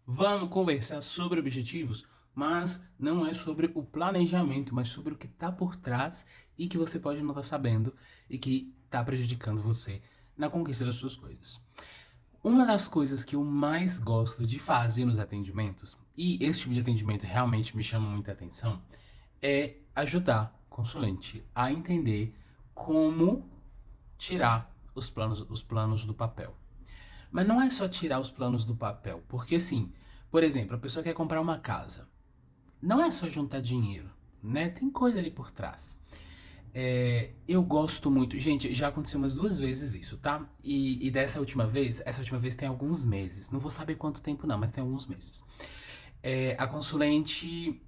Vamos conversar sobre objetivos, mas não é sobre o planejamento, mas sobre o que está por trás e que você pode não estar sabendo e que está prejudicando você na conquista das suas coisas. Uma das coisas que eu mais gosto de fazer nos atendimentos, e esse tipo de atendimento realmente me chama muita atenção, é ajudar o consulente a entender como tirar os planos do papel. Mas não é só tirar os planos do papel, porque assim, por exemplo, a pessoa quer comprar uma casa. Não é só juntar dinheiro, né? Tem coisa ali por trás. Eu gosto muito. Gente, já aconteceu umas 2 vezes isso, tá? E dessa última vez, essa última vez tem alguns meses. Não vou saber quanto tempo não, mas tem alguns meses. A consulente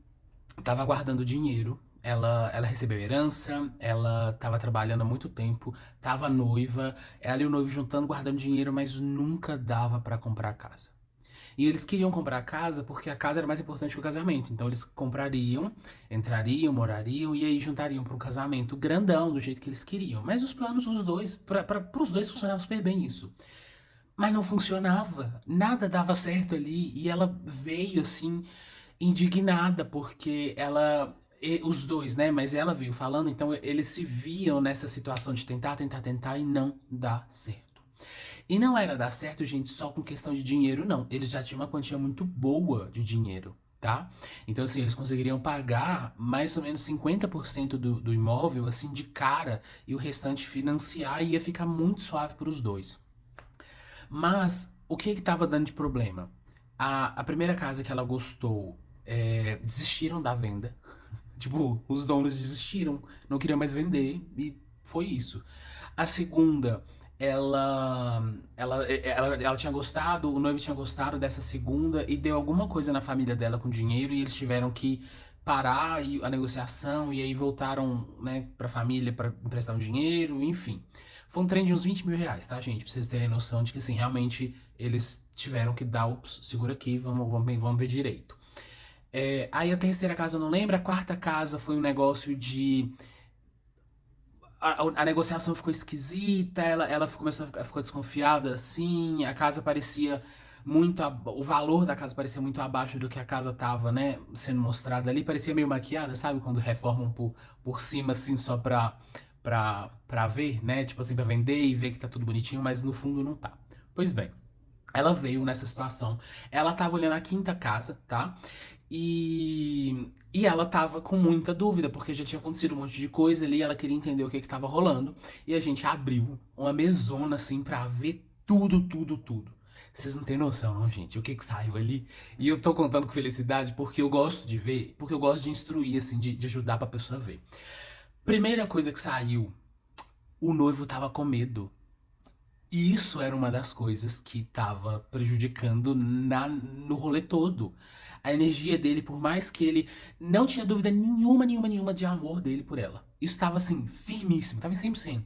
tava guardando dinheiro. Ela recebeu herança, ela tava trabalhando há muito tempo, tava noiva, ela e o noivo juntando, guardando dinheiro, mas nunca dava pra comprar a casa. E eles queriam comprar a casa porque a casa era mais importante que o casamento. Então eles comprariam, entrariam, morariam e aí juntariam para um casamento grandão, do jeito que eles queriam. Mas os planos dos dois, para os dois funcionava super bem isso. Mas não funcionava, nada dava certo ali e ela veio assim indignada porque os dois, né? Mas ela veio falando, então eles se viam nessa situação de tentar, tentar, tentar e não dá certo. E não era dar certo, gente, só com questão de dinheiro, não. Eles já tinham uma quantia muito boa de dinheiro, tá? Então, assim, eles conseguiriam pagar mais ou menos 50% do imóvel, assim, de cara, e o restante financiar, e ia ficar muito suave para os dois. Mas, o que que tava dando de problema? A primeira casa que ela gostou, desistiram da venda. Tipo, os donos desistiram, não queriam mais vender e foi isso. A segunda, ela tinha gostado, o noivo tinha gostado dessa segunda e deu alguma coisa na família dela com dinheiro e eles tiveram que parar a negociação e aí voltaram, né, pra família pra emprestar um dinheiro, enfim. Foi um trem de uns 20 mil reais, tá, gente? Pra vocês terem noção de que, assim, realmente eles tiveram que dar, ups, segura aqui, vamos ver direito. Aí a terceira casa eu não lembro, a quarta casa foi um negócio de. A negociação ficou esquisita, ela ficou desconfiada assim, a casa parecia muito. O valor da casa parecia muito abaixo do que a casa tava, né, sendo mostrada ali, parecia meio maquiada, sabe? Quando reformam por cima, assim, só pra ver, né? Tipo assim, pra vender e ver que tá tudo bonitinho, mas no fundo não tá. Pois bem. Ela veio nessa situação. Ela tava olhando a quinta casa, tá? E ela tava com muita dúvida, porque já tinha acontecido um monte de coisa ali, ela queria entender o que que tava rolando. E a gente abriu uma mesona, assim, pra ver tudo, tudo, tudo. Vocês não têm noção, não, gente, o que que saiu ali. E eu tô contando com felicidade porque eu gosto de ver, porque eu gosto de instruir, assim, de ajudar pra pessoa ver. Primeira coisa que saiu, o noivo tava com medo. E isso era uma das coisas que estava prejudicando no rolê todo. A energia dele, por mais que ele não tinha dúvida nenhuma, nenhuma, nenhuma de amor dele por ela. Isso estava assim, firmíssimo, estava em 100%.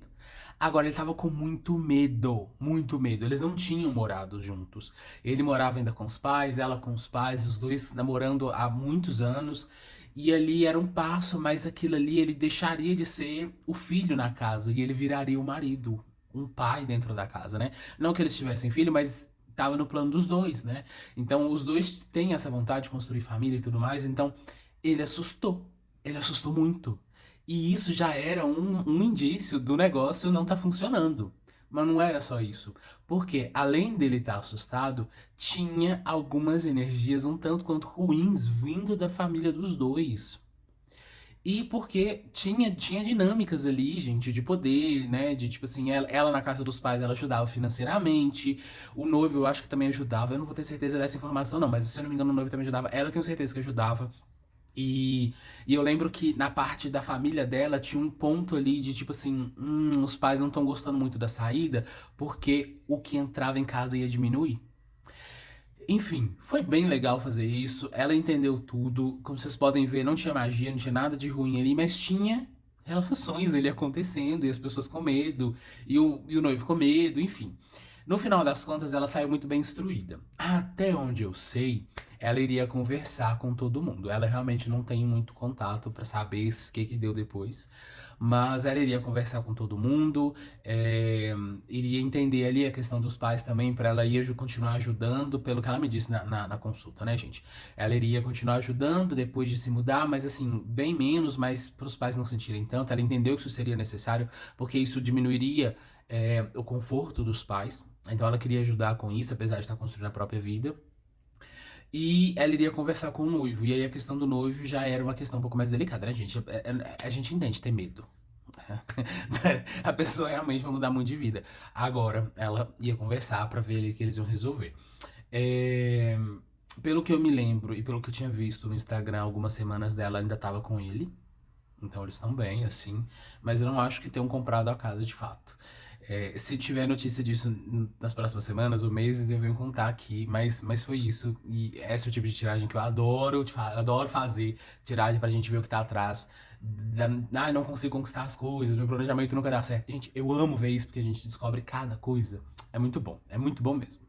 Agora ele estava com muito medo, muito medo. Eles não tinham morado juntos. Ele morava ainda com os pais, ela com os pais, os dois namorando há muitos anos. E ali era um passo, mas aquilo ali ele deixaria de ser o filho na casa e ele viraria o marido, um pai dentro da casa, né? Não que eles tivessem filho, mas tava no plano dos dois, né? Então os dois têm essa vontade de construir família e tudo mais, então ele assustou. Ele assustou muito. E isso já era um indício do negócio não tá funcionando. Mas não era só isso. Porque, além dele estar assustado, tinha algumas energias um tanto quanto ruins vindo da família dos dois. E porque tinha dinâmicas ali, gente, de poder, né? De tipo assim, ela na casa dos pais ela ajudava financeiramente. O noivo eu acho que também ajudava. Eu não vou ter certeza dessa informação, não, mas se eu não me engano, o noivo também ajudava. Ela eu tenho certeza que ajudava. E eu lembro que na parte da família dela tinha um ponto ali de tipo assim, os pais não estão gostando muito da saída, porque o que entrava em casa ia diminuir. Enfim, foi bem legal fazer isso. Ela entendeu tudo. Como vocês podem ver, não tinha magia, não tinha nada de ruim ali, mas tinha relações ali acontecendo, e as pessoas com medo, e o noivo com medo, enfim. No final das contas, ela saiu muito bem instruída. Até onde eu sei, ela iria conversar com todo mundo. Ela realmente não tem muito contato pra saber o que deu depois, mas ela iria conversar com todo mundo, iria entender ali a questão dos pais também, pra ela ir continuar ajudando, pelo que ela me disse na consulta, né, gente? Ela iria continuar ajudando depois de se mudar, mas assim, bem menos, mas pros pais não sentirem tanto. Ela entendeu que isso seria necessário, porque isso diminuiria o conforto dos pais. Então ela queria ajudar com isso, apesar de estar construindo a própria vida. E ela iria conversar com o noivo. E aí a questão do noivo já era uma questão um pouco mais delicada, né, gente? A gente entende ter medo. A pessoa realmente vai mudar muito de vida. Agora, ela ia conversar pra ver ali que eles iam resolver. É, Pelo que eu me lembro e pelo que eu tinha visto no Instagram, algumas semanas dela ainda tava com ele. Então eles estão bem, assim. Mas eu não acho que tenham comprado a casa de fato. Se tiver notícia disso nas próximas semanas ou meses, eu venho contar aqui. Mas foi isso. E esse é o tipo de tiragem que eu adoro, adoro fazer. Tiragem pra gente ver o que tá atrás. Não consigo conquistar as coisas, meu planejamento nunca dá certo. Gente, eu amo ver isso porque a gente descobre cada coisa. É muito bom mesmo.